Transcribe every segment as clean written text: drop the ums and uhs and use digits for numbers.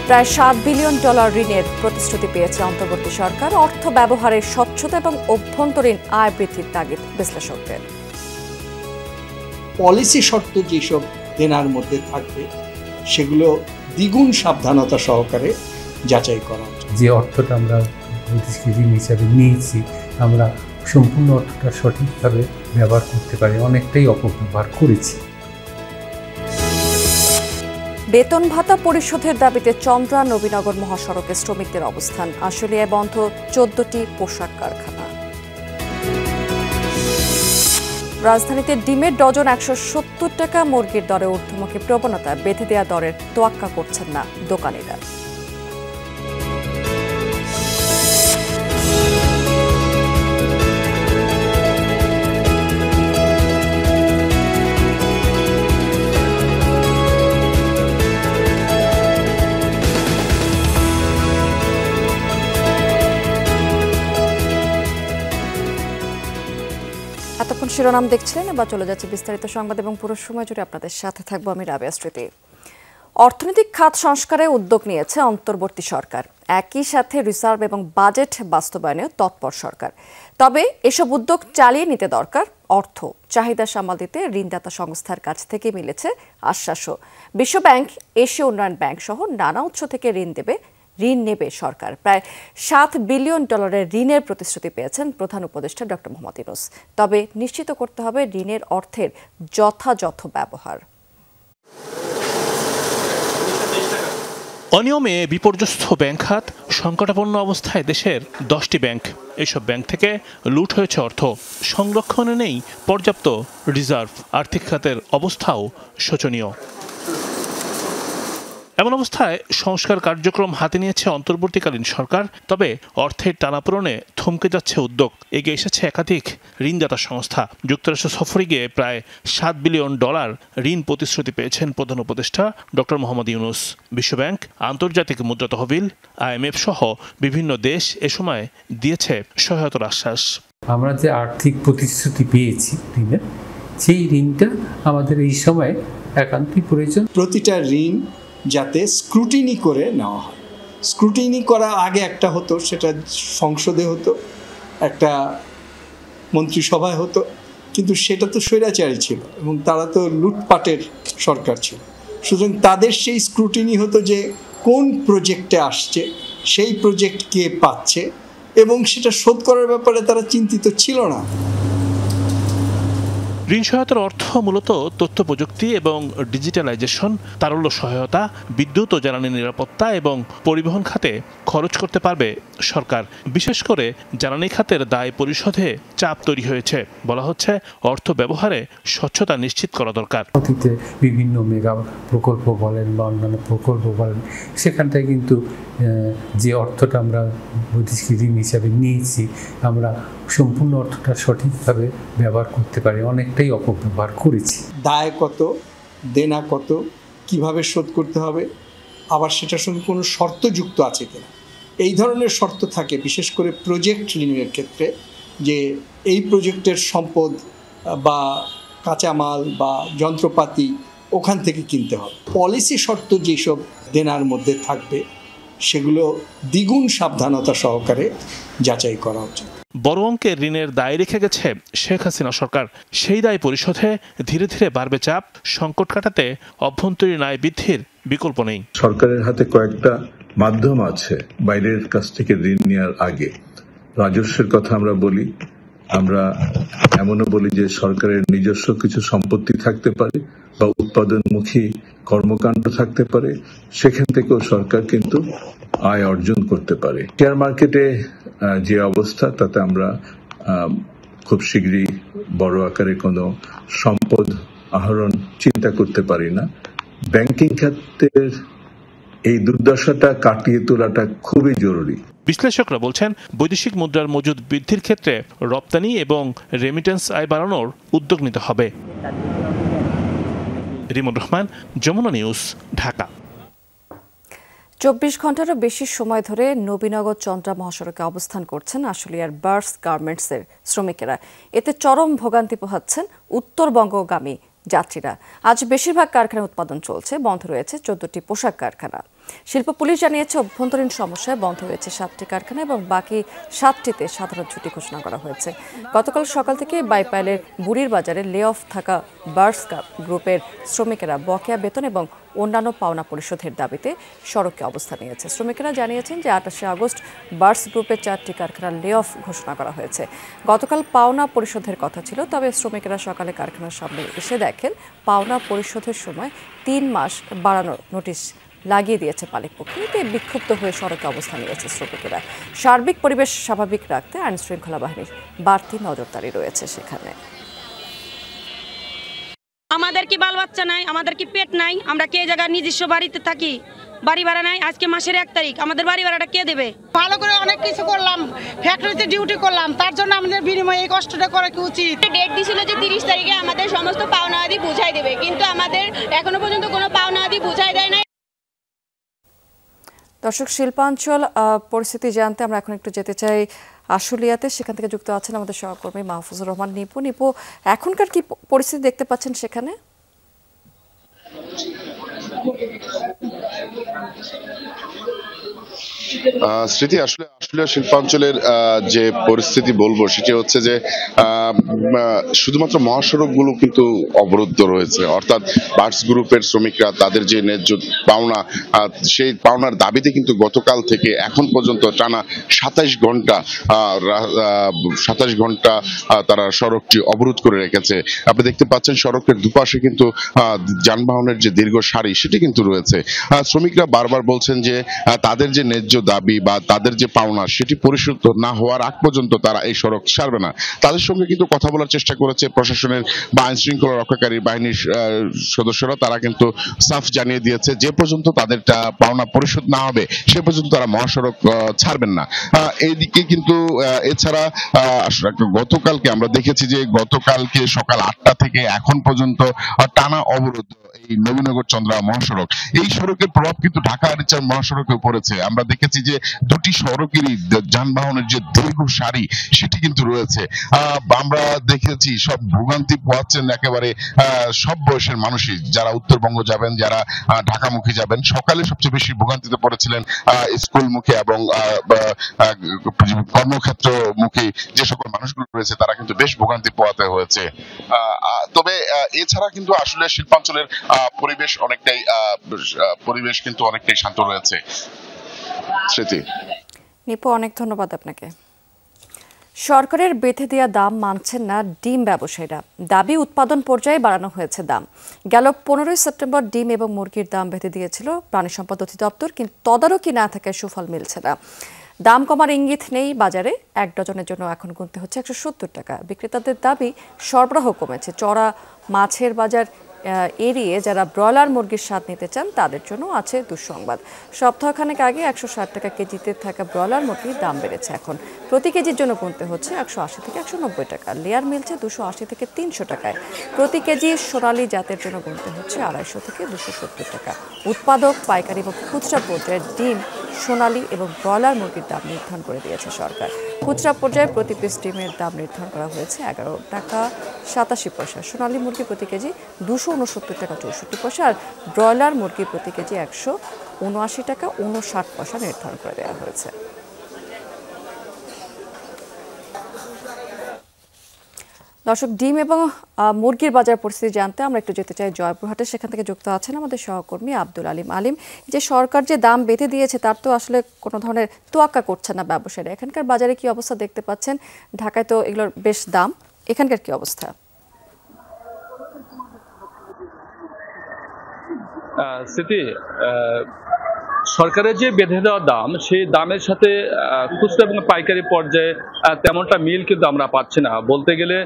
প্রায় $7 বিলিয়ন ঋণের প্রতিশ্রুতি পেয়েছে অন্তর্বর্তী সরকার। অর্থ ব্যবহারের স্বচ্ছতা এবং অভ্যন্তরীণ আয় বৃদ্ধির তাগিদ বিশ্লেষকদের। পলিসি শর্ত যেসব দেনার মধ্যে থাকবে সেগুলো দ্বিগুণ সাবধানতা সহকারে যাচাই করা উচিত। যে অর্থটা আমরা ঋণ হিসাবে নিয়েছি, আমরা সম্পূর্ণ অর্থটা সঠিকভাবে ব্যবহার করতে পারি, অনেকটাই অপব্যবহার করেছি। বেতন ভাতা পরিশোধের দাবিতে চন্দ্রা নবীনগর মহাসড়কে শ্রমিকদের অবস্থান। আশুলিয়ায় বন্ধ 14টি পোশাক কারখানা। রাজধানীতে ডিমের ডজন 170 টাকা, মুরগির দরে ঊর্ধ্বমুখী প্রবণতা। বেঁধে দেওয়া দরের তোয়াক্কা করছেন না দোকানিরা। এতক্ষণ শিরোনাম দেখছিলেন, এবার চলে যাচ্ছে বিস্তারিত সংবাদ এবং পুরো সময় জুড়ে আপনাদের সাথে থাকবো আমি রাবেয়া স্মৃতি। অর্থনৈতিক খাত সংস্কারে উদ্যোগ নিয়েছে অন্তর্বর্তী সরকার। একই সাথে রিজার্ভ এবং বাজেট বাস্তবায়নে তৎপর সরকার। তবে এসব উদ্যোগ চালিয়ে নিতে দরকার অর্থ। চাহিদা সামাল দিতে ঋণদাতা সংস্থার কাছ থেকে মিলেছে আশ্বাসও। বিশ্বব্যাংক, এশীয় উন্নয়ন ব্যাংক সহ নানা উৎস থেকে ঋণ নেবে সরকার। প্রায় $7 বিলিয়ন ঋণের প্রতিশ্রুতি পেয়েছেন প্রধান উপদেষ্টা ডক্টর মোহাম্মদ ইউনূস। তবে নিশ্চিত করতে হবে ঋণের অর্থের যথাযথ ব্যবহার। অনিয়মে বিপর্যস্ত ব্যাংক খাত, সংকটাপন্ন অবস্থায় দেশের 10টি ব্যাংক। এসব ব্যাংক থেকে লুট হয়েছে অর্থ, সংরক্ষণে নেই পর্যাপ্ত রিজার্ভ। আর্থিক খাতের অবস্থাও শোচনীয়। এমন অবস্থায় সংস্কার কার্যক্রম হাতে নিয়েছে অন্তর্বর্তীকালীন সরকার। তবে অর্থের টানাপোড়েনে থমকে যাচ্ছে উদ্যোগ। এগিয়ে এসেছে একাধিক ঋণদাতা সংস্থা। যুক্তরাষ্ট্র সফরে গিয়ে প্রায় $7 বিলিয়ন ঋণ প্রতিশ্রুতি পেয়েছেন প্রধান উপদেষ্টা ডক্টর মোহাম্মদ ইউনূস। বিশ্বব্যাংক, আন্তর্জাতিক মুদ্রা তহবিল, IMF সহ বিভিন্ন দেশ এ সময় দিয়েছে সহায়তার আশ্বাস। আমরা যে আর্থিক প্রতিশ্রুতি পেয়েছি ঋণের, সেই ঋণটা আমাদের এই সময় একান্তই প্রয়োজন। প্রতিটা ঋণ যাতে স্ক্রুটিনি করে নেওয়া হয়। স্ক্রুটিনি করা আগে একটা হতো, সেটা সংসদে হতো, একটা মন্ত্রিসভায় হতো, কিন্তু সেটা তো স্বৈরাচারী ছিল এবং তারা তো লুটপাটের সরকার ছিল। সুতরাং তাদের সেই স্ক্রুটিনি হতো যে কোন প্রজেক্টে আসছে, সেই প্রজেক্ট কে পাচ্ছে, এবং সেটা শোধ করার ব্যাপারে তারা চিন্তিত ছিল না। ঋণ সহায়তার অর্থ মূলত তথ্য প্রযুক্তি এবং ডিজিটালাইজেশন, তারল্য সহায়তা, বিদ্যুৎ ও জ্বালানি নিরাপত্তা এবং পরিবহন খাতে খরচ করতে পারবে সরকার। বিশেষ করে জ্বালানি খাতের দায় পরিশোধে চাপ তৈরি হয়েছে। বলা হচ্ছে অর্থ ব্যবহারে স্বচ্ছতা নিশ্চিত করা দরকার। অতীতে বিভিন্ন মেগা প্রকল্প বলেন বা অন্যান্য প্রকল্প বলেন, সেখানটায় কিন্তু যে অর্থটা আমরা বৈদেশিক ঋণ হিসাবে নিয়েছি, আমরা সম্পূর্ণ অর্থটা সঠিকভাবে ব্যবহার করতে পারি, অনেকটাই অপব্যবহার করেছি। দায় কত, দেনা কত, কিভাবে শোধ করতে হবে, আবার সেটার সঙ্গে কোনো শর্ত যুক্ত আছে কিনা, এই ধরনের শর্ত থাকে বিশেষ করে প্রজেক্ট ঋণের ক্ষেত্রে, যে এই প্রজেক্টের সম্পদ বা কাঁচামাল বা যন্ত্রপাতি ওখান থেকে কিনতে হবে। পলিসি শর্ত যেসব দেনার মধ্যে থাকবে সেগুলো দ্বিগুণ সাবধানতা সহকারে যাচাই করা উচিত। বড় অঙ্কের ঋণের দায় রেখে গেছে শেখ হাসিনা সরকার। সেই দায় পরিশোধে ধীরে ধীরে বাড়বে চাপ। সংকট কাটাতে অভ্যন্তরীণ আয় বৃদ্ধির বিকল্প নেই। সরকারের হাতে কয়েকটা মাধ্যম আছে বাইরের কাছ থেকে ঋণ নেওয়ার আগে। রাজস্বের কথা আমরা বলি, আমরা এমনও বলি যে সরকারের নিজস্ব কিছু সম্পত্তি থাকতে পারে বা উৎপাদনমুখী কর্মকাণ্ড থাকতে পারে, সেখান থেকেও সরকার কিন্তু আয় অর্জন করতে পারে। শেয়ার মার্কেটে যে অবস্থা, তাতে আমরা খুব শীঘ্রই বড় আকারে কোনো সম্পদ আহরণ চিন্তা করতে পারি না। ব্যাংকিং খাতের এই দুর্দশাটা কাটিয়ে তোলাটা খুবই জরুরি। বিশ্লেষকরা বলছেন বৈদেশিক মুদ্রার মজুদ বৃদ্ধির ক্ষেত্রে রপ্তানি এবং রেমিটেন্স আয় বাড়ানোর উদ্যোগ নিতে হবে। রিমন রহমান, যমুনা নিউজ, ঢাকা। 24 ঘন্টারও বেশি সময় ধরে নবীনগর চন্দ্রা মহাসড়কে অবস্থান করছেন আশুলিয়ার বার্স গার্মেন্টসের শ্রমিকেরা। এতে চরম ভোগান্তি পোহাচ্ছেন উত্তরবঙ্গগামী যাত্রীরা। আজ বেশিরভাগ কারখানায় উৎপাদন চলছে, বন্ধ রয়েছে 14টি পোশাক কারখানা। শিল্প পুলিশ জানিয়েছে অভ্যন্তরীণ সমস্যায় বন্ধ হয়েছে 7টি কারখানা এবং বাকি 7টিতে সাধারণ ছুটি ঘোষণা করা হয়েছে। গতকাল সকাল থেকে বাইপাইলের বুড়ির বাজারে লে অফ থাকা বার্স গ্রুপের শ্রমিকেরা বকেয়া বেতন এবং অন্যান্য পাওনা পরিশোধের দাবিতে সড়কে অবস্থান নিয়েছে। শ্রমিকেরা জানিয়েছেন যে 28শে আগস্ট বার্স গ্রুপের 4টি কারখানার লে অফ ঘোষণা করা হয়েছে। গতকাল পাওনা পরিশোধের কথা ছিল, তবে শ্রমিকেরা সকালে কারখানার সামনে এসে দেখেন পাওনা পরিশোধের সময় 3 মাস বাড়ানোর নোটিশ লাগিয়ে দিয়েছে মালিকপক্ষ। এতে বিক্ষুব্ধ হয়ে সড়কে অবস্থান নিয়েছে শ্রমিকেরা। সার্বিক পরিবেশ স্বাভাবিক রাখতে আইন শৃঙ্খলা বাহিনীর বাড়তি নজরদারি রয়েছে সেখানে। আমাদের কি বাল বাচ্চা নাই, আমাদের কি পেট নাই? আমরা কে জায়গায় নিজস্ব বাড়িতে থাকি, বাড়ি ভাড়া নাই। আজকে মাসের 1 তারিখ, আমাদের বাড়ি ভাড়াটা কে দেবে? ভালো করে অনেক কিছু করলাম, ফ্যাক্টরিতে ডিউটি করলাম, তার জন্য আমাদের বিনিময়ে এই কষ্টটা করা কি উচিত? ডেট দিছিল যে 30 তারিখে আমাদের সমস্ত পাওনা আদি বুঝাই দেবে, কিন্তু আমাদের এখনো পর্যন্ত কোনো পাওনা আদি বুঝাই দেয় নাই। দর্শক, শিল্পাঞ্চল পরিস্থিতি জানতে আমরা এখন একটু যেতে চাই আশুলিয়াতে। সেখান থেকে যুক্ত আছেন আমাদের সহকর্মী মাহফুজুর রহমান নিপু। এখনকার কি পরিস্থিতি দেখতে পাচ্ছেন সেখানে? স্মৃতি, আসলে শিল্পাঞ্চলের যে পরিস্থিতি বলবো সেটি হচ্ছে যে শুধুমাত্র মহাসড়কগুলো কিন্তু অবরুদ্ধ রয়েছে। অর্থাৎ বার্স গ্রুপের শ্রমিকরা তাদের যে ন্যায্য পাওনা, সেই পাওনার দাবিতে কিন্তু গতকাল থেকে এখন পর্যন্ত টানা 27 ঘন্টা তারা সড়কটি অবরোধ করে রেখেছে। আপনি দেখতে পাচ্ছেন সড়কের দুপাশে কিন্তু যানবাহনের যে দীর্ঘ সারি সেটি কিন্তু রয়েছে। শ্রমিকরা বারবার বলছেন যে তাদের যে ন্যায্য দাবি বা তাদের যে পাওনা সেটি পরিশোধ না হওয়ার আগ পর্যন্ত তারা এই সড়ক ছাড়বে না। তাদের সঙ্গে কিন্তু কথা বলার চেষ্টা করেছে প্রশাসনের বা আইন শৃঙ্খলা রক্ষাকারী বাহিনীর সদস্যরা। তারা কিন্তু সাফ জানিয়ে দিয়েছে যে পর্যন্ত তাদের পাওনা পরিশোধ না হবে সে পর্যন্ত তারা মহাসড়ক ছাড়বেন না। এইদিকে কিন্তু এছাড়া গতকালকে আমরা দেখেছি যে গতকালকে সকাল 8টা থেকে এখন পর্যন্ত টানা অবরোধ এই নবীনগর চন্দ্রা মহাসড়ক। এই সড়কের প্রভাব কিন্তু ঢাকা আরিচার মহাসড়কে পড়েছে। আমরা দেখেছি যে দুটি সড়কেরই যানবাহনের যে দীর্ঘ সারি সেটি কিন্তু রয়েছে। আমরা দেখেছি সব ভোগান্তি পোহাচ্ছেন একেবারে সব বয়সের মানুষই, যারা উত্তরবঙ্গ যাবেন, যারা ঢাকামুখী যাবেন। সকালে সবচেয়ে বেশি ভোগান্তিতে পড়েছিলেন স্কুলমুখী এবং কর্মক্ষেত্রমুখী যে সকল মানুষগুলো রয়েছে, তারা কিন্তু বেশ ভোগান্তি পোহাতে হয়েছে। তবে এছাড়া কিন্তু আসলে শিল্পাঞ্চলের পরিবেশ কিন্তু অনেকটাই শান্ত রয়েছে। স্মৃতি, নিপু, অনেক ধন্যবাদ আপনাকে। সরকারের বেঁধে দেওয়া দাম মানছেন না ডিম ব্যবসায়ীরা। দাবি উৎপাদন পর্যায়ে বাড়ানো হয়েছে দাম। গেল 15 সেপ্টেম্বর ডিম এবং মুরগির দাম বেঁধে দিয়েছিল প্রাণী সম্পদ অধিদপ্তর, কিন্তু তদারকি না থাকায় সুফল মিলছে না। দাম কমার ইঙ্গিত নেই বাজারে। 1 ডজনের জন্য এখন গুনতে হচ্ছে 170 টাকা। বিক্রেতাদের দাবি সরবরাহ কমেছে। চড়া মাছের বাজার এড়িয়ে যারা ব্রয়লার মুরগির স্বাদ নিতে চান তাদের জন্য আছে দুঃসংবাদ। সপ্তাহখানেক আগে 160 টাকা কেজিতে থাকা ব্রয়লার মুরগির দাম বেড়েছে। এখন প্রতি কেজির জন্য গুনতে হচ্ছে 180 থেকে 190 টাকা। লেয়ার মিলছে 280 থেকে 300 টাকায়। প্রতি কেজি সোনালী জাতের জন্য গুনতে হচ্ছে 250 থেকে 270 টাকা। উৎপাদক, পাইকারি এবং খুচরা পর্যায়ে ডিম, সোনালী এবং ব্রয়লার মুরগির দাম নির্ধারণ করে দিয়েছে সরকার। খুচরা পর্যায়ে প্রতি পিস ডিমের দাম নির্ধারণ করা হয়েছে 11 টাকা 87 পয়সা। সোনালী মুরগি প্রতি কেজি 269 টাকা 64 পয়সা আর ব্রয়লার মুরগি প্রতি কেজি 179 টাকা 59 পয়সা নির্ধারণ করে দেওয়া হয়েছে। দর্শক, ডিম এবং মুরগির বাজার পরিস্থিতি জানতে আমরা একটু যেতে চাই জয়পুরহাটে। সেখান থেকে যুক্ত আছেন আমাদের সহকর্মী আব্দুল আলিম। যে সরকার যে দাম বেঁধে দিয়েছে তার তো আসলে কোনো ধরনের তোয়াক্কা করছে না ব্যবসায়ীরা। এখানকার বাজারে কি অবস্থা দেখতে পাচ্ছেন? ঢাকায় তো এগুলোর বেশ দাম, এখানকার কি অবস্থা? স্মৃতি, সরকারের যে বেঁধে দেওয়া দাম, সেই দামের সাথে খুচরা এবং পাইকারি পর্যায়ে তেমনটা মিল কিন্তু আমরা পাচ্ছি না। বলতে গেলে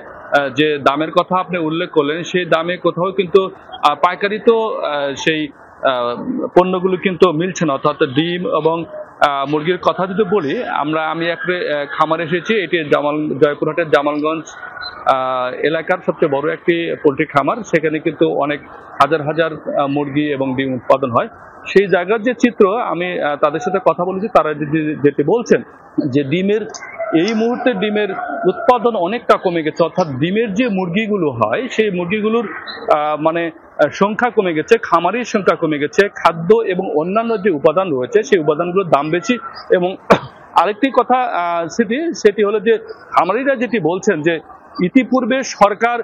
যে দামের কথা আপনি উল্লেখ করলেন, সেই দামে কোথাও কিন্তু পাইকারি তো সেই পণ্যগুলো কিন্তু মিলছে না। অর্থাৎ ডিম এবং মুরগির কথা যদি বলি, আমি একটা খামারে এসেছি। এটি জয়পুরহাটের জামালগঞ্জ এলাকার সবচেয়ে বড় একটি পোলট্রি খামার। সেখানে কিন্তু অনেক হাজার মুরগি এবং ডিম উৎপাদন হয়। সেই জায়গার যে চিত্র, আমি তাদের সাথে কথা বলেছি, তারা যেটি বলছেন যে ডিমের এই মুহূর্তে ডিমের উৎপাদন অনেকটা কমে গেছে, অর্থাৎ ডিমের যে মুরগিগুলো হয় সেই মুরগিগুলোর মানে সংখ্যা কমে গেছে, খামারির সংখ্যা কমে গেছে, খাদ্য এবং অন্যান্য যে উপাদান রয়েছে সেই উপাদানগুলোর দাম বেশি। এবং আরেকটি কথা সেটি হলো যে খামারিরা যেটি বলছেন যে ইতিপূর্বে সরকার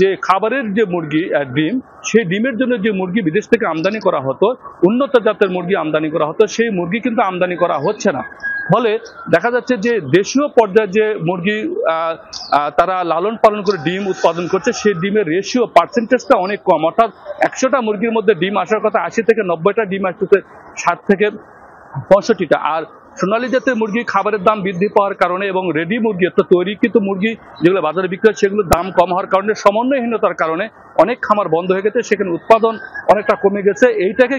যে খাবারের যে মুরগি ডিম, সেই ডিমের জন্য যে মুরগি বিদেশ থেকে আমদানি করা হতো, উন্নত জাতের মুরগি আমদানি করা হতো, সেই মুরগি কিন্তু আমদানি করা হচ্ছে না। ফলে দেখা যাচ্ছে যে দেশীয় পর্যায়ে যে মুরগি তারা লালন পালন করে ডিম উৎপাদন করছে, সেই ডিমের রেশিও পার্সেন্টেজটা অনেক কম, অর্থাৎ 100টা মুরগির মধ্যে ডিম আসার কথা 80 থেকে 90টা ডিম আসতেছে 60 থেকে 65টা। আর সোনালী জাতের মুরগি খাবারের দাম বৃদ্ধি পাওয়ার কারণে এবং রেডি মুরগি অর্থাৎ তৈরিকৃত মুরগি যেগুলো বাজারে বিক্রি হয় সেগুলোর দাম কম হওয়ার কারণে, সমন্বয়হীনতার কারণে অনেক খামার বন্ধ হয়ে গেছে, সেখানে উৎপাদন অনেকটা কমে গেছে। এইটাকে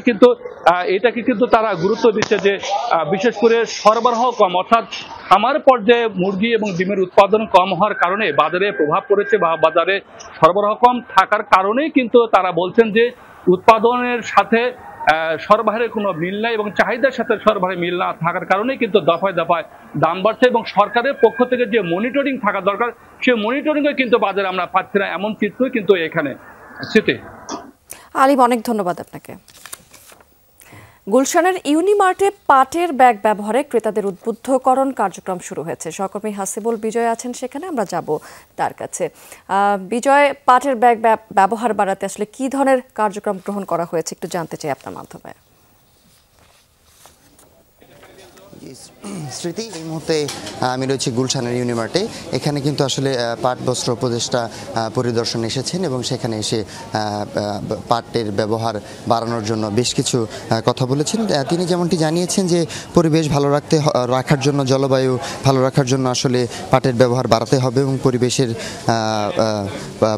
কিন্তু তারা গুরুত্ব দিচ্ছে যে বিশেষ করে সরবরাহ কম, অর্থাৎ খামার পর্যায়ে মুরগি এবং ডিমের উৎপাদন কম হওয়ার কারণে বাজারে প্রভাব পড়েছে বা বাজারে সরবরাহ কম থাকার কারণেই কিন্তু তারা বলছেন যে উৎপাদনের সাথে সরবরাহের কোনো মিল নাই এবং চাহিদার সাথে সরবরাহের মিল না থাকার কারণেই কিন্তু দফায় দফায় দাম বাড়ছে। এবং সরকারের পক্ষ থেকে যে মনিটরিং থাকা দরকার সেই মনিটরিংও কিন্তু বাজারে আমরা পাচ্ছি না, এমন চিত্রই কিন্তু এখানে। আলিম, অনেক ধন্যবাদ আপনাকে। গুলশানের ইউনিমার্টে পাটের ব্যাগ ব্যবহারে ক্রেতাদের উদ্বুদ্ধকরণ কার্যক্রম শুরু হয়েছে। সহকর্মী হাসিবুল বিজয় আছেন সেখানে, আমরা যাব তার কাছে। বিজয়, পাটের ব্যাগ ব্যবহার বাড়াতে আসলে কি ধরনের কার্যক্রম গ্রহণ করা হয়েছে একটু জানতে চাই আপনার মাধ্যমে। স্মৃতি, এই মুহূর্তে আমি রয়েছি গুলশানের ইউনিমার্টে। এখানে কিন্তু আসলে পাট বস্ত্র উপদেষ্টা পরিদর্শন এসেছেন এবং সেখানে এসে পাটের ব্যবহার বাড়ানোর জন্য বেশ কিছু কথা বলেছেন। তিনি যেমনটি জানিয়েছেন যে পরিবেশ ভালো রাখার জন্য, জলবায়ু ভালো রাখার জন্য আসলে পাটের ব্যবহার বাড়াতে হবে এবং পরিবেশের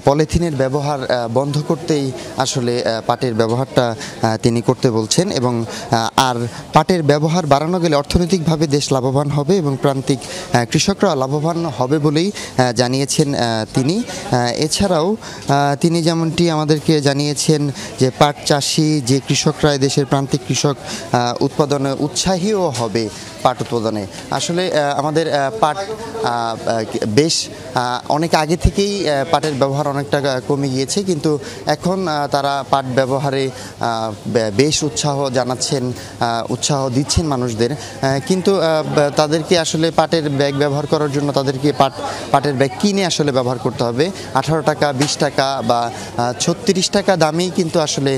পলিথিনের ব্যবহার বন্ধ করতেই আসলে পাটের ব্যবহারটা তিনি করতে বলছেন। এবং আর পাটের ব্যবহার বাড়ানো গেলে অর্থনৈতিকভাবে দেশ লাভবান হবে এবং প্রান্তিক কৃষকরা লাভবান হবে বলেই জানিয়েছেন তিনি। এছাড়াও তিনি যেমনটি আমাদেরকে জানিয়েছেন যে পাট চাষি যে কৃষকরা, দেশের প্রান্তিক কৃষক উৎপাদনে উৎসাহীও হবে পাট উৎপাদনে। আসলে আমাদের পাট বেশ অনেক আগে থেকেই পাটের ব্যবহার অনেকটা কমে গিয়েছে, কিন্তু এখন তারা পাট ব্যবহারে বেশ উৎসাহ জানাচ্ছেন, উৎসাহ দিচ্ছেন মানুষদের। কিন্তু তাদেরকে আসলে পাটের ব্যাগ ব্যবহার করার জন্য তাদেরকে পাটের ব্যাগ কিনে আসলে ব্যবহার করতে হবে। 18 টাকা, 20 টাকা বা 36 টাকা দামেই কিন্তু আসলে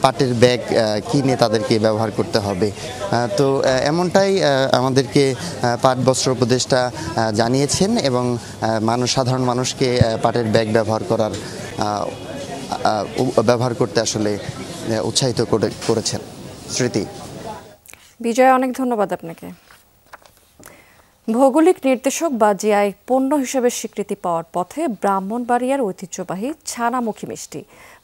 পাটের ব্যাগ কিনে তাদেরকে ব্যবহার করতে হবে। তো এমনটাই আমাদেরকে পাট বস্ত্র উপদেষ্টা জানিয়েছেন এবং সাধারণ মানুষকে পাটের ব্যাগ ব্যবহার করতে আসলে উৎসাহিত করেছেন। স্মৃতি। বিজয়, অনেক ধন্যবাদ আপনাকে। ভৌগোলিক নির্দেশক বা জিআই পণ্য হিসেবে স্বীকৃতি পাওয়ার পথে ব্রাহ্মণবাড়িয়ার ঐতিহ্যবাহী ছানামুখী মিষ্টি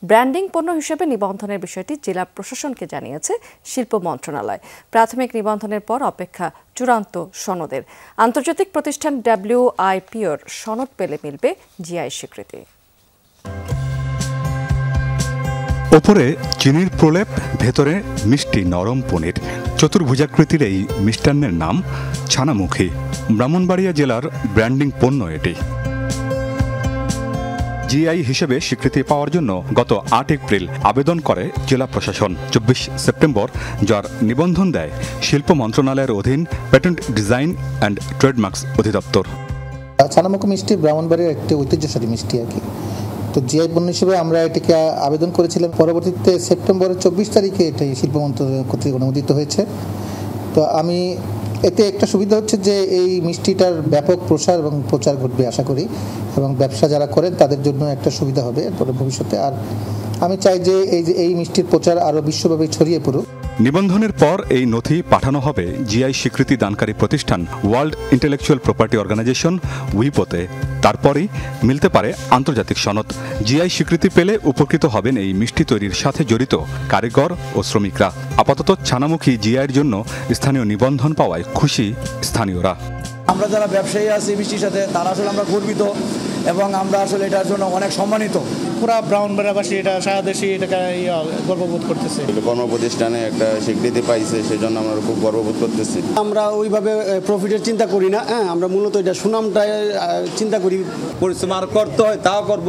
ব্র্যান্ডিং পণ্য হিসেবে নিবন্ধনের বিষয়টি জেলা প্রশাসনকে জানিয়েছে শিল্প মন্ত্রণালয়। প্রাথমিক নিবন্ধনের পর অপেক্ষা চূড়ান্ত সনদের। আন্তর্জাতিক প্রতিষ্ঠান WIPOর সনদ পেলে মিলবে জিআই স্বীকৃতি। ওপরে চিনির প্রলেপ, ভেতরে মিষ্টি নরম পনির, চতুর্ভুজাকৃতির এই মিষ্টান্নের নাম ছানামুখী। ব্রাহ্মণবাড়িয়া জেলার ব্র্যান্ডিং পণ্য এটি। জিআই হিসেবে স্বীকৃতি পাওয়ার জন্য গত 8 এপ্রিল আবেদন করে জেলা প্রশাসন। 24 সেপ্টেম্বর যার নিবন্ধন দেয় শিল্প মন্ত্রণালয়ের অধীন প্যাটেন্ট ডিজাইন অ্যান্ড ট্রেডমার্কস অধিদপ্তর। ছানামুখী মিষ্টি ব্রাহ্মণবাড়িয়ার একটি ঐতিহ্যশালী মিষ্টি আর কি। তো জিআই পণ্য হিসেবে আমরা এটিকে আবেদন করেছিলাম। পরবর্তীতে সেপ্টেম্বরের 24 তারিখে এটি শিল্প মন্ত্রণালয় কর্তৃক অনুমোদিত হয়েছে। তো এতে একটা সুবিধা হচ্ছে যে এই মিষ্টিটার ব্যাপক প্রসার এবং প্রচার ঘটবে আশা করি, এবং ব্যবসা যারা করেন তাদের জন্য একটা সুবিধা হবে এরপরে ভবিষ্যতে। আর আমি চাই যে এই মিষ্টির প্রচার আরও বিশ্বব্যাপী ছড়িয়ে পড়ুক। নিবন্ধনের পর এই নথি পাঠানো হবে জিআই স্বীকৃতি দানকারী প্রতিষ্ঠান ওয়ার্ল্ড ইন্টেলেকচুয়াল প্রপার্টি অর্গানাইজেশন WIPOতে। তারপরই মিলতে পারে আন্তর্জাতিক সনদ। জিআই স্বীকৃতি পেলে উপকৃত হবেন এই মিষ্টি তৈরির সাথে জড়িত কারিগর ও শ্রমিকরা। আপাতত ছানামুখী জিআইয়ের জন্য স্থানীয় নিবন্ধন পাওয়ায় খুশি স্থানীয়রা। আমরা যারা ব্যবসায়ী আছি মিষ্টির সাথে, তারা আসলে আমরা গর্বিত এবং আমরা আসলে এটার জন্য অনেক সম্মানিত। পুরা ব্রাহ্মণবাড়িয়াবাসী এটা সারা দেশে এটাকে গর্ববোধ করতেছে। কর্মপ্রতিষ্ঠানে একটা স্বীকৃতি পাইছে, সেই জন্য আমরা খুব গর্ববোধ করতেছি। আমরা ওইভাবে প্রফিটের চিন্তা করি না, আমরা মূলত এটা সুনামটাই চিন্তা করি। পরিশ্রম আর করতে হয় তাও করব,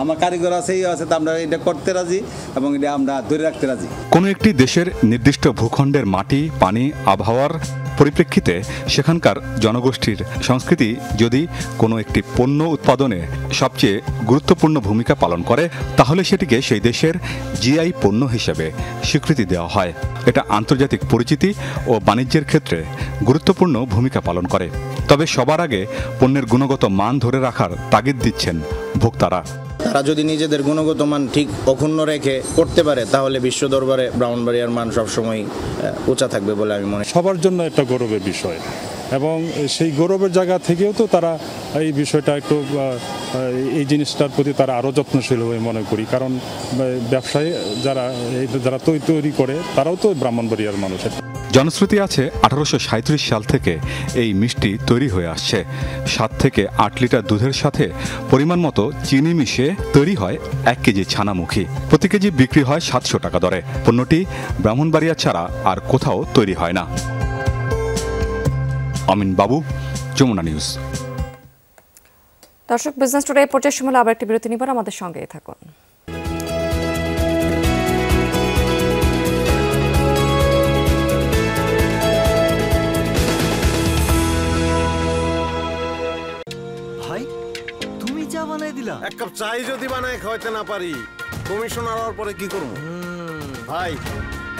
আমার কারিগর আছে তা আমরা এটা করতে রাজি এবং এটা আমরা ধরে রাখতে রাজি। কোনো একটি দেশের নির্দিষ্ট ভূখণ্ডের মাটি, পানি, আবহাওয়ার পরিপ্রেক্ষিতে সেখানকার জনগোষ্ঠীর সংস্কৃতি যদি কোনো একটি পণ্য উৎপাদনে সবচেয়ে গুরুত্বপূর্ণ ভূমিকা পালন করে, তাহলে সেটিকে সেই দেশের জিআই পণ্য হিসেবে স্বীকৃতি দেওয়া হয়। এটা আন্তর্জাতিক পরিচিতি ও বাণিজ্যের ক্ষেত্রে গুরুত্বপূর্ণ ভূমিকা পালন করে। তবে সবার আগে পণ্যের গুণগত মান ধরে রাখার তাগিদ দিচ্ছেন ভোক্তারা। তারা যদি নিজেদের গুণগত মান ঠিক অক্ষুণ্ণ রেখে করতে পারে, তাহলে বিশ্ব দরবারে ব্রাহ্মণবাড়িয়ার মান সবসময় উঁচা থাকবে বলে আমি মনে করি। সবার জন্য একটা গৌরবের বিষয়, এবং সেই গৌরবের জায়গা থেকেও তো তারা এই বিষয়টা একটু এই জিনিসটার প্রতি তারা আরও যত্নশীল হয়ে মনে করি, কারণ ব্যবসায়ী যারা তৈরি করে তারাও তো ব্রাহ্মণবাড়িয়ার মানুষ। জনশ্রুতি আছে 1837 সাল থেকে এই মিষ্টি তৈরি হয়ে আসছে। 7 থেকে 8 লিটার দুধের সাথে পরিমাণ মতো চিনি মিশিয়ে তৈরি হয় 1 কেজি ছানামুখী। প্রতি কেজি বিক্রি হয় 700 টাকা দরে। পণ্যটি ব্রাহ্মণবাড়িয়া ছাড়া আর কোথাও তৈরি হয় না। আমিন বাবু, যমুনা নিউজ। দর্শক, বিজনেস টুডে এই পর্যায়ে সময় আবার একটি বিরতি নিবার, আমাদের সঙ্গেই থাকুন। এক কাপ চাই যদি বানায় খাওয়াইতে না পারি, কমিশনার হওয়ার পরে কি করব? ভাই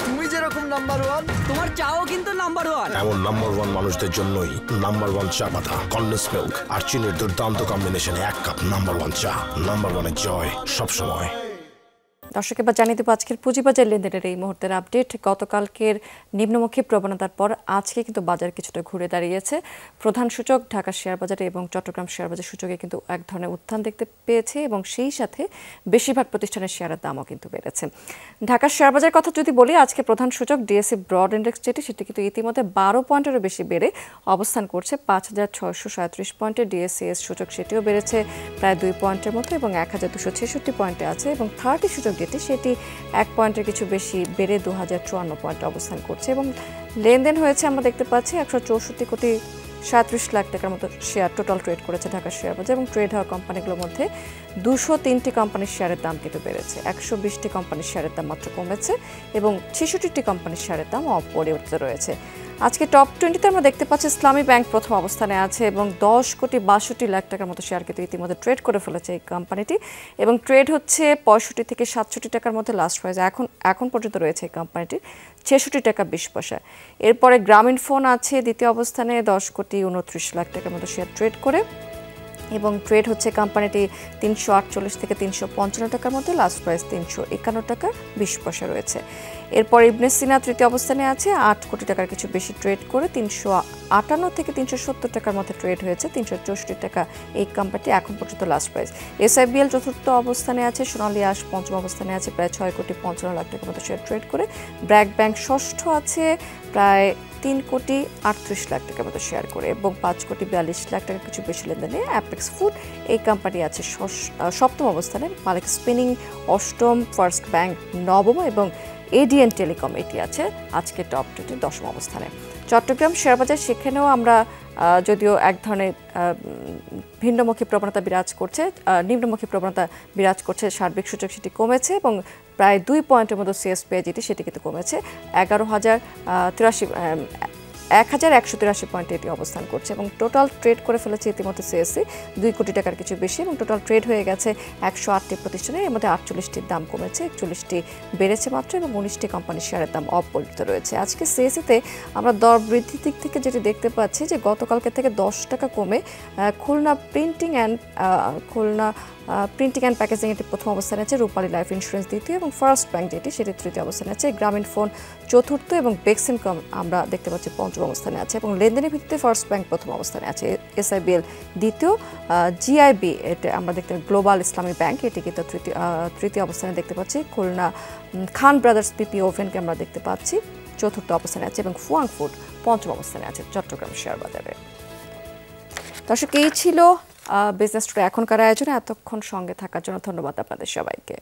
তুমি যেরকম নাম্বার 1, তোমার চাও কিন্তু নাম্বার 1। এমন নাম্বার 1 মানুষদের জন্যই নাম্বার 1 চা পাতা, কন্ডেন্স মিল্ক আর চিনির দুর্দান্ত কম্বিনেশনে 1 কাপ নাম্বার 1 চা। নাম্বার 1 এর জয় সবসময়। দর্শক, এবার জানিয়ে দেবো আজকের পুঁজিবাজার লেনদেনের এই মুহূর্তের আপডেট। গতকালকের নিম্নমুখী প্রবণতার পর আজকে কিন্তু বাজার কিছুটা ঘুরে দাঁড়িয়েছে। প্রধান সূচক ঢাকা শেয়ার বাজারে এবং চট্টগ্রাম শেয়ার বাজার সূচকে কিন্তু এক ধরনের উত্থান দেখতে পেয়েছে, এবং সেই সাথে বেশিরভাগ প্রতিষ্ঠানের শেয়ারের দামও কিন্তু বেড়েছে। ঢাকার শেয়ার বাজারের কথা যদি বলি, আজকে প্রধান সূচক ডিএসসি ব্রড ইন্ডেক্স সেটি কিন্তু ইতিমধ্যে 12 পয়েন্টেরও বেশি বেড়ে অবস্থান করছে 5637 পয়েন্টে। ডিএসসিএস সূচক সেটিও বেড়েছে প্রায় 2 পয়েন্টের মতো এবং 1266 পয়েন্টে আছে, এবং 30 সূচক সেটি 1 পয়েন্টের কিছু বেশি বেড়ে 2054 পয়েন্টে অবস্থান করছে। এবং লেনদেন হয়েছে আমরা দেখতে পাচ্ছি 164 কোটি 37 লাখ টাকার মতো শেয়ার টোটাল ট্রেড করেছে ঢাকা শেয়ার বাজার, এবং ট্রেড হওয়া কোম্পানিগুলোর মধ্যে 203টি কোম্পানির শেয়ারের দাম কিন্তু বেড়েছে, 120টি কোম্পানির শেয়ারের দাম মাত্র কমেছে, এবং 66টি কোম্পানির শেয়ারের দাম অপরিবর্তিত রয়েছে। আজকে টপ 20তে আমরা দেখতে পাচ্ছি ইসলামী ব্যাংক প্রথম অবস্থানে আছে, এবং 10 কোটি 62 লাখ টাকার মতো শেয়ার কিন্তু ইতিমধ্যে ট্রেড করে ফেলেছে এই কোম্পানিটি, এবং ট্রেড হচ্ছে 65 থেকে 67 টাকার মধ্যে লাস্ট প্রাইস এখন পর্যন্ত রয়েছে এই কোম্পানিটির 66 টাকা 20 পয়সা। এরপরে গ্রামীণ ফোন আছে দ্বিতীয় অবস্থানে 10 কোটি 29 লাখ টাকার মতো শেয়ার ট্রেড করে, এবং ট্রেড হচ্ছে কোম্পানিটি 348 থেকে 355 টাকার মধ্যে, লাস্ট প্রাইস 351 টাকা 20 পয়সা রয়েছে। এরপর ইবনে সিনা তৃতীয় অবস্থানে আছে 8 কোটি টাকার কিছু বেশি ট্রেড করে 358 থেকে 370 টাকার মধ্যে ট্রেড হয়েছে, 364 টাকা এই কোম্পানিটি এখন পর্যন্ত লাস্ট প্রাইস। এসআইবিএল চতুর্থ অবস্থানে আছে, সোনালী আঁশ পঞ্চম অবস্থানে আছে প্রায় 6 কোটি 55 লাখ টাকার মতো শেয়ার ট্রেড করে। ব্র্যাক ব্যাংক ষষ্ঠ আছে প্রায় 3 কোটি 38 লাখ টাকার মতো শেয়ার করে, এবং 5 কোটি 42 লাখ টাকার কিছু বেশি লেনদেনে অ্যাপেক্স ফুড এই কোম্পানি আছে সপ্তম অবস্থানে, মালিক স্পিনিং অষ্টম, ফার্স্ট ব্যাংক নবম, এবং এডিএন টেলিকম এটি আছে আজকে টপ 20 দশম অবস্থানে। চট্টগ্রাম শেয়ার বাজার, সেখানেও আমরা যদিও এক ধরনের ভিন্নমুখী প্রবণতা বিরাজ করছে, নিম্নমুখী প্রবণতা বিরাজ করছে, সার্বিক সূচক সেটি কমেছে, এবং প্রায় 2 পয়েন্টের মতো সিএসপি সেটি কিন্তু কমেছে 1183 পয়েন্টে এটি অবস্থান করছে, এবং টোটাল ট্রেড করে ফেলেছে ইতিমধ্যে সিএসসি 2 কোটি টাকার কিছু বেশি, এবং টোটাল ট্রেড হয়ে গেছে 108টি প্রতিষ্ঠানের, এর মধ্যে 48টির দাম কমেছে, 41টি বেড়েছে মাত্র, এবং 19টি কোম্পানির শেয়ারের দাম অপরিবর্তিত রয়েছে। আজকে সিএসসিতে আমরা দর বৃদ্ধির দিক থেকে যেটি দেখতে পাচ্ছি যে গতকালকে থেকে 10 টাকা কমে খুলনা প্রিন্টিং অ্যান্ড প্যাকেজিং এটি প্রথম অবস্থানে আছে, রূপালী লাইফ ইন্স্যুরেন্স দ্বিতীয়, এবং ফার্স্ট ব্যাংক সেটি তৃতীয় অবস্থানে আছে, গ্রামীণ ফোন চতুর্থ, এবং বেক্সিমকম আমরা দেখতে পাচ্ছি পঞ্চম অবস্থানে আছে, এবং লেনদেনের ভিত্তিতে ফার্স্ট ব্যাংক প্রথম অবস্থানে আছে, এসআইবিএল দ্বিতীয়, জিআইবি এটা আমরা দেখতে গ্লোবাল ইসলামী ব্যাংক এটি কিন্তু তৃতীয় অবস্থানে দেখতে পাচ্ছি, খুলনা খান ব্রাদার্স পিপি ওভেনকে আমরা দেখতে পাচ্ছি চতুর্থ অবস্থানে আছে, এবং ফুয়াং ফুড পঞ্চম অবস্থানে আছে চট্টগ্রাম শেয়ার বাজারে। দর্শক, এই ছিল বিজনেস টুডে এখনকার আয়োজনে এতক্ষণ সঙ্গে থাকার জন্য ধন্যবাদ আপনাদের সবাইকে।